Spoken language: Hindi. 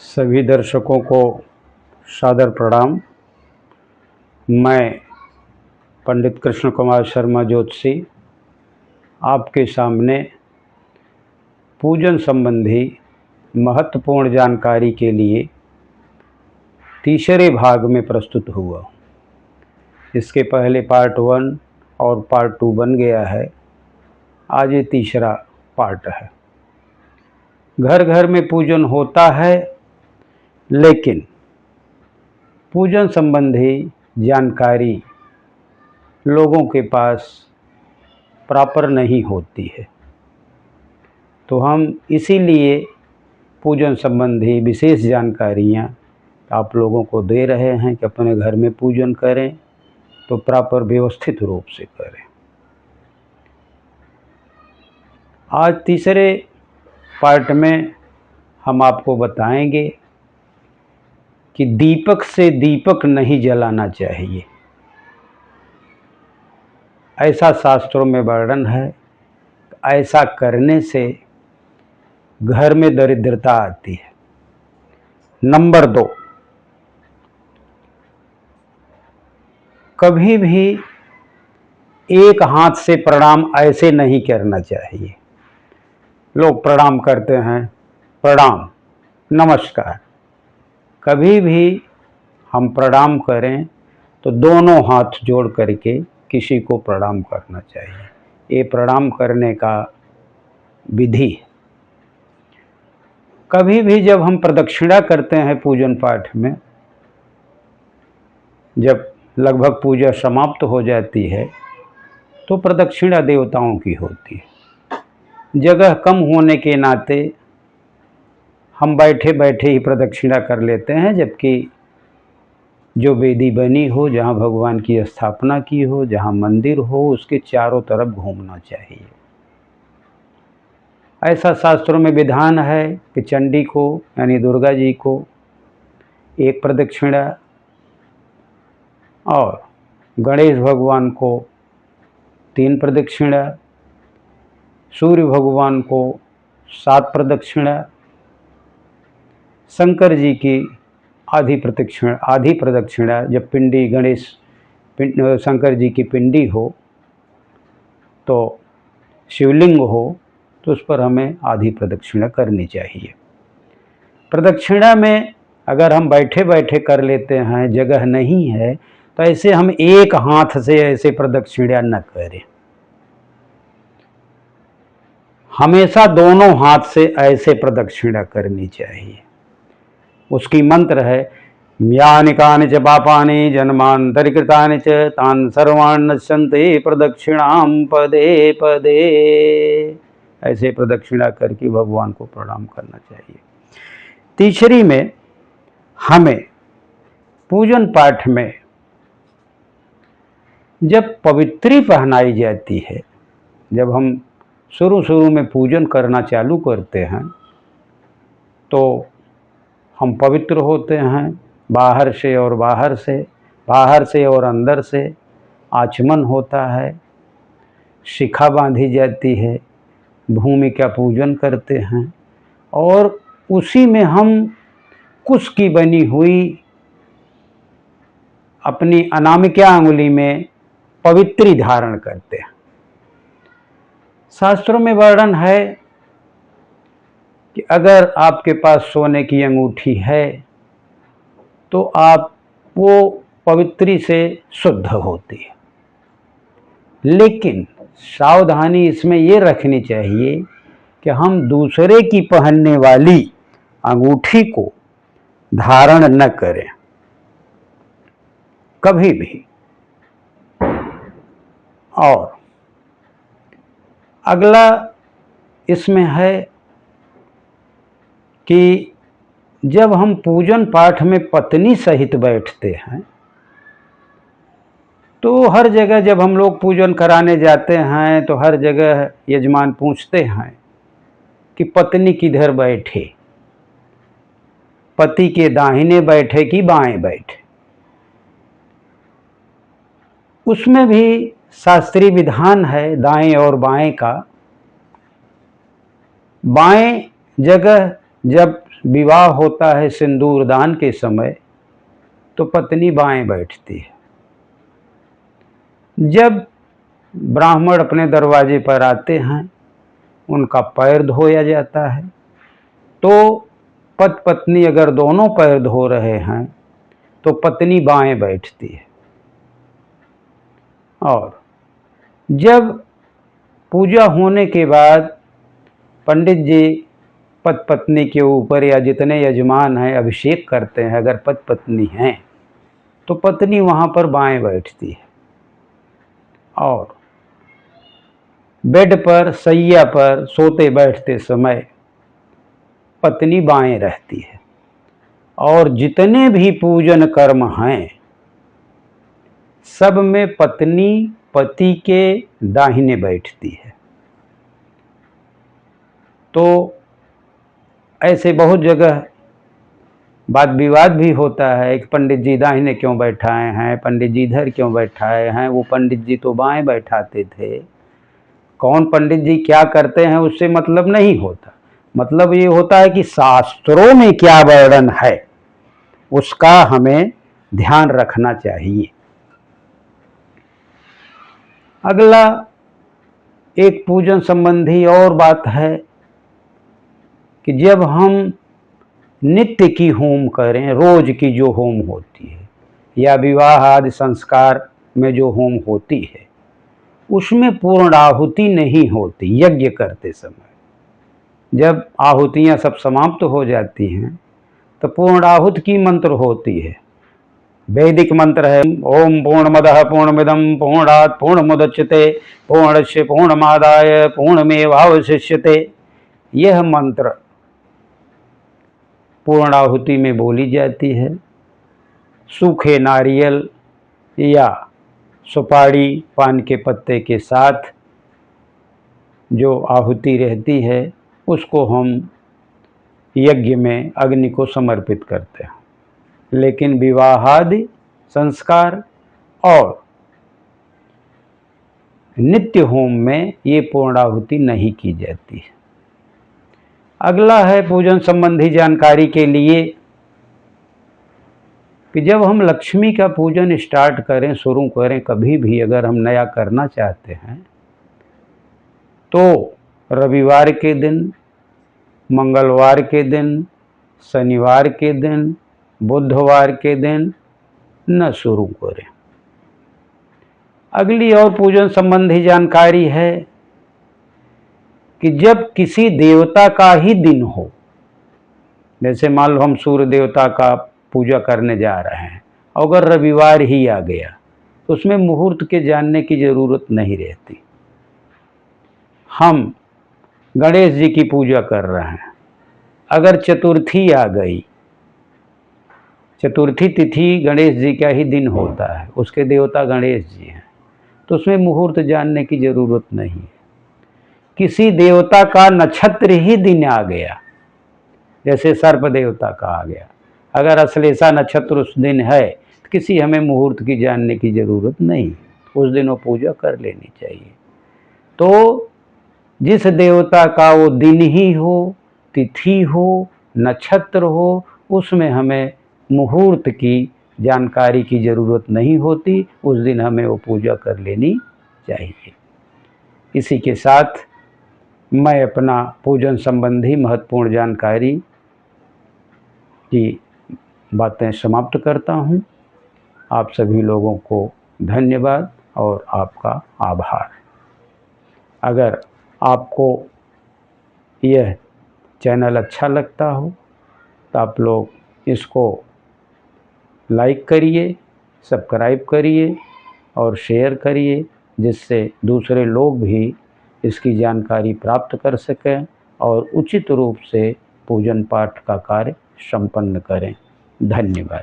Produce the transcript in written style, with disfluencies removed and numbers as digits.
सभी दर्शकों को सादर प्रणाम। मैं पंडित कृष्ण कुमार शर्मा ज्योतिषी आपके सामने पूजन संबंधी महत्वपूर्ण जानकारी के लिए तीसरे भाग में प्रस्तुत हुआ। इसके पहले पार्ट 1 और पार्ट 2 बन गया है। आज ये तीसरा पार्ट है। घर घर में पूजन होता है, लेकिन पूजन संबंधी जानकारी लोगों के पास प्रॉपर नहीं होती है। तो हम इसीलिए पूजन संबंधी विशेष जानकारियाँ आप लोगों को दे रहे हैं कि अपने घर में पूजन करें तो प्रॉपर व्यवस्थित रूप से करें। आज तीसरे पार्ट में हम आपको बताएंगे कि दीपक से दीपक नहीं जलाना चाहिए। ऐसा शास्त्रों में वर्णन है। ऐसा करने से घर में दरिद्रता आती है। नंबर 2, कभी भी एक हाथ से प्रणाम ऐसे नहीं करना चाहिए। लोग प्रणाम करते हैं, प्रणाम, नमस्कार। कभी भी हम प्रणाम करें तो दोनों हाथ जोड़ करके किसी को प्रणाम करना चाहिए। ये प्रणाम करने का विधि है। कभी भी जब हम प्रदक्षिणा करते हैं पूजन पाठ में, जब लगभग पूजा समाप्त हो जाती है तो प्रदक्षिणा देवताओं की होती है। जगह कम होने के नाते हम बैठे बैठे ही प्रदक्षिणा कर लेते हैं, जबकि जो वेदी बनी हो, जहाँ भगवान की स्थापना की हो, जहाँ मंदिर हो, उसके चारों तरफ घूमना चाहिए। ऐसा शास्त्रों में विधान है कि चंडी को यानी दुर्गा जी को 1 प्रदक्षिणा और गणेश भगवान को 3 प्रदक्षिणा, सूर्य भगवान को 7 प्रदक्षिणा, शंकर जी की आधी प्रदक्षिणा जब पिंडी शंकर जी की पिंडी हो तो शिवलिंग हो तो उस पर हमें आधी प्रदक्षिणा करनी चाहिए। प्रदक्षिणा में अगर हम बैठे बैठे कर लेते हैं, जगह नहीं है, तो ऐसे हम एक हाथ से ऐसे प्रदक्षिणा न करें। हमेशा दोनों हाथ से ऐसे प्रदक्षिणा करनी चाहिए। उसकी मंत्र है, यानि कानि च पापानि जन्मान्तरिकृतानि च तान् सर्वान् नश्यन्ति प्रदक्षिणां पदे पदे। ऐसे प्रदक्षिणा करके भगवान को प्रणाम करना चाहिए। तीसरी में हमें पूजन पाठ में जब पवित्री पहनाई जाती है, जब हम शुरू में पूजन करना चालू करते हैं तो हम पवित्र होते हैं, बाहर से और अंदर से आचमन होता है, शिखा बांधी जाती है, भूमि का पूजन करते हैं और उसी में हम कुश की बनी हुई अपनी अनामिका अंगुली में पवित्री धारण करते हैं। शास्त्रों में वर्णन है कि अगर आपके पास सोने की अंगूठी है तो आप वो पवित्री से शुद्ध होती है। लेकिन सावधानी इसमें ये रखनी चाहिए कि हम दूसरे की पहनने वाली अंगूठी को धारण न करें कभी भी। और अगला इसमें है कि जब हम पूजन पाठ में पत्नी सहित बैठते हैं तो हर जगह जब हम लोग पूजन कराने जाते हैं तो हर जगह यजमान पूछते हैं कि पत्नी किधर बैठे, पति के दाहिने बैठे कि बाएं बैठे। उसमें भी शास्त्रीय विधान है दाएं और बाएं का। बाएं जगह जब विवाह होता है सिंदूर दान के समय तो पत्नी बाएं बैठती है। जब ब्राह्मण अपने दरवाजे पर आते हैं, उनका पैर धोया जाता है, तो पति पत्नी अगर दोनों पैर धो रहे हैं तो पत्नी बाएं बैठती है। और जब पूजा होने के बाद पंडित जी पति पत्नी के ऊपर या जितने यजमान हैं अभिषेक करते हैं, अगर पति पत्नी हैं तो पत्नी वहाँ पर बाएं बैठती है। और बेड पर सैया पर सोते बैठते समय पत्नी बाएं रहती है। और जितने भी पूजन कर्म हैं सब में पत्नी पति के दाहिने बैठती है। तो ऐसे बहुत जगह वाद विवाद भी होता है कि पंडित जी दाहिने क्यों बैठाए हैं, पंडित जी इधर क्यों बैठाए हैं, वो पंडित जी तो बाएं बैठाते थे। कौन पंडित जी क्या करते हैं उससे मतलब नहीं होता। मतलब ये होता है कि शास्त्रों में क्या वर्णन है उसका हमें ध्यान रखना चाहिए। अगला एक पूजन संबंधी और बात है कि जब हम नित्य की होम करें, रोज की जो होम होती है या विवाह आदि संस्कार में जो होम होती है उसमें पूर्ण आहुति नहीं होती। यज्ञ करते समय जब आहुतियाँ सब समाप्त हो जाती हैं तो पूर्ण आहुति की मंत्र होती है। वैदिक मंत्र है ओम पूर्णमदः पूर्णमिदं पूर्णात् पूर्णमुदच्यते पूर्णस्य पूर्णमादाय पूर्णमेवावशिष्यते। यह मंत्र पूर्णाहुति में बोली जाती है। सूखे नारियल या सुपारी पान के पत्ते के साथ जो आहुति रहती है उसको हम यज्ञ में अग्नि को समर्पित करते हैं। लेकिन विवाहादि संस्कार और नित्य होम में ये पूर्णाहुति नहीं की जाती है। अगला है पूजन संबंधी जानकारी के लिए कि जब हम लक्ष्मी का पूजन स्टार्ट करें, शुरू करें, कभी भी अगर हम नया करना चाहते हैं तो रविवार के दिन, मंगलवार के दिन, शनिवार के दिन, बुधवार के दिन न शुरू करें। अगली और पूजन संबंधी जानकारी है कि जब किसी देवता का ही दिन हो, जैसे मान लो हम सूर्य देवता का पूजा करने जा रहे हैं, अगर रविवार ही आ गया तो उसमें मुहूर्त के जानने की ज़रूरत नहीं रहती। हम गणेश जी की पूजा कर रहे हैं, अगर चतुर्थी आ गई, चतुर्थी तिथि गणेश जी का ही दिन होता है, उसके देवता गणेश जी हैं, तो उसमें मुहूर्त जानने की ज़रूरत नहीं है। किसी देवता का नक्षत्र ही दिन आ गया, जैसे सर्प देवता का आ गया, अगर अश्लेषा नक्षत्र उस दिन है तो किसी हमें मुहूर्त की जानने की ज़रूरत नहीं, उस दिन वो पूजा कर लेनी चाहिए। तो जिस देवता का वो दिन ही हो, तिथि हो, नक्षत्र हो, उसमें हमें मुहूर्त की जानकारी की ज़रूरत नहीं होती, उस दिन हमें वो पूजा कर लेनी चाहिए। इसी के साथ मैं अपना पूजन संबंधी महत्वपूर्ण जानकारी की बातें समाप्त करता हूँ। आप सभी लोगों को धन्यवाद और आपका आभार। अगर आपको यह चैनल अच्छा लगता हो तो आप लोग इसको लाइक करिए, सब्सक्राइब करिए और शेयर करिए, जिससे दूसरे लोग भी इसकी जानकारी प्राप्त कर सकें और उचित रूप से पूजन पाठ का कार्य संपन्न करें। धन्यवाद।